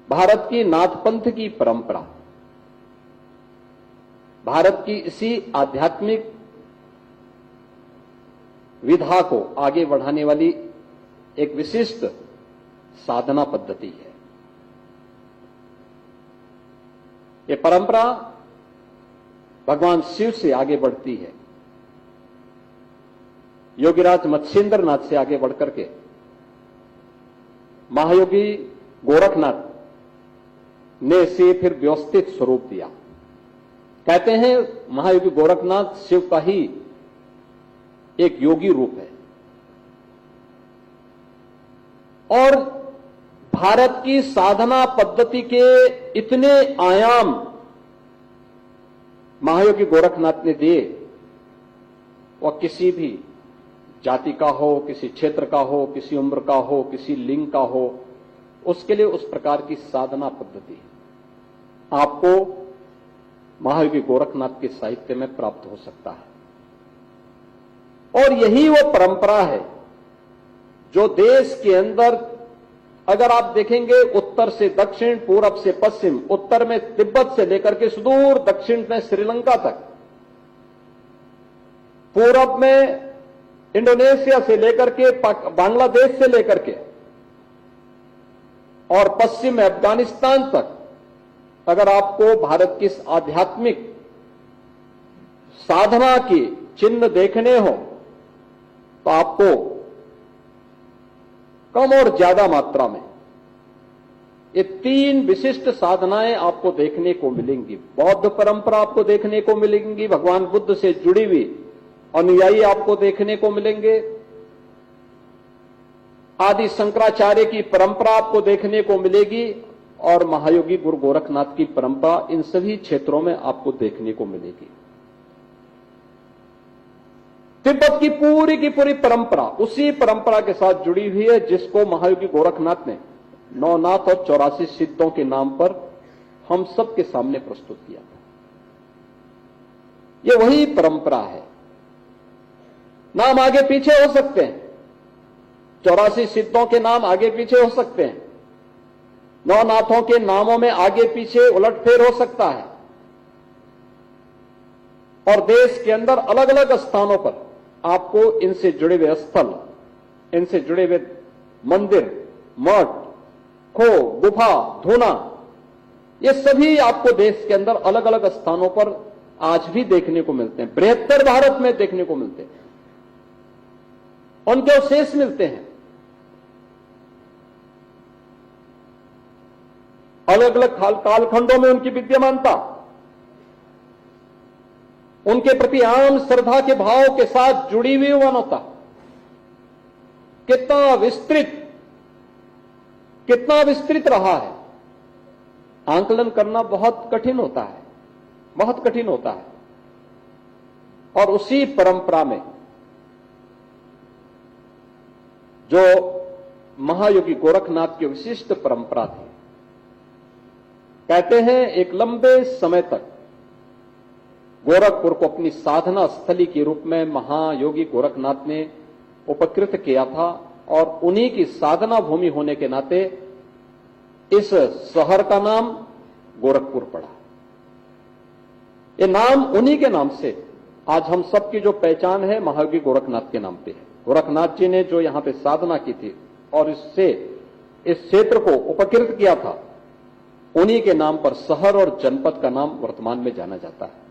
भारत की नाथपंथ की परंपरा, भारत की इसी आध्यात्मिक विधा को आगे बढ़ाने वाली एक विशिष्ट साधना पद्धति है। ये परंपरा भगवान शिव से आगे बढ़ती है, योगीराज मत्स्येंद्र नाथ से आगे बढ़कर के महायोगी गोरखनाथ ने इसे फिर व्यवस्थित स्वरूप दिया। कहते हैं महायोगी गोरखनाथ शिव का ही एक योगी रूप है और भारत की साधना पद्धति के इतने आयाम महायोगी गोरखनाथ ने दिए, वह किसी भी जाति का हो, किसी क्षेत्र का हो, किसी उम्र का हो, किसी लिंग का हो, उसके लिए उस प्रकार की साधना पद्धति आपको महायोगी गोरखनाथ के साहित्य में प्राप्त हो सकता है। और यही वो परंपरा है जो देश के अंदर, अगर आप देखेंगे उत्तर से दक्षिण, पूरब से पश्चिम, उत्तर में तिब्बत से लेकर के सुदूर दक्षिण में श्रीलंका तक, पूरब में इंडोनेशिया से लेकर के बांग्लादेश से लेकर के और पश्चिम में अफगानिस्तान तक, अगर आपको भारत की आध्यात्मिक साधना की चिन्ह देखने हो तो आपको कम और ज्यादा मात्रा में ये तीन विशिष्ट साधनाएं आपको देखने को मिलेंगी। बौद्ध परंपरा आपको देखने को मिलेंगी, भगवान बुद्ध से जुड़ी हुई अनुयायी आपको देखने को मिलेंगे, आदि शंकराचार्य की परंपरा आपको देखने को मिलेगी और महायोगी गुरु गोरखनाथ की परंपरा इन सभी क्षेत्रों में आपको देखने को मिलेगी। तिब्बत की पूरी परंपरा उसी परंपरा के साथ जुड़ी हुई है जिसको महायोगी गोरखनाथ ने नौनाथ और 84 सिद्धों के नाम पर हम सबके सामने प्रस्तुत किया था। ये वही परंपरा है। नाम आगे पीछे हो सकते हैं, 84 सिद्धों के नाम आगे पीछे हो सकते हैं, नौनाथों के नामों में आगे पीछे उलटफेर हो सकता है और देश के अंदर अलग अलग स्थानों पर आपको इनसे जुड़े हुए स्थल, इनसे जुड़े हुए मंदिर, मठ, खो, गुफा, धूना, ये सभी आपको देश के अंदर अलग अलग स्थानों पर आज भी देखने को मिलते हैं। बृहत्तर भारत में देखने को मिलते हैं, उनके अवशेष मिलते हैं। अलग अलग कालखंडों में उनकी विद्यमानता, उनके प्रति आम श्रद्धा के भाव के साथ जुड़ी हुई मानवता कितना विस्तृत रहा है, आंकलन करना बहुत कठिन होता है, बहुत कठिन होता है। और उसी परंपरा में जो महायोगी गोरखनाथ की विशिष्ट परंपरा थी, कहते हैं एक लंबे समय तक गोरखपुर को अपनी साधना स्थली के रूप में महायोगी गोरखनाथ ने उपकृत किया था और उन्हीं की साधना भूमि होने के नाते इस शहर का नाम गोरखपुर पड़ा। ये नाम उन्हीं के नाम से आज हम सबकी जो पहचान है महायोगी गोरखनाथ के नाम पे है। गोरखनाथ जी ने जो यहां पे साधना की थी और इससे इस क्षेत्र को उपकृत किया था, उन्हीं के नाम पर शहर और जनपद का नाम वर्तमान में जाना जाता है।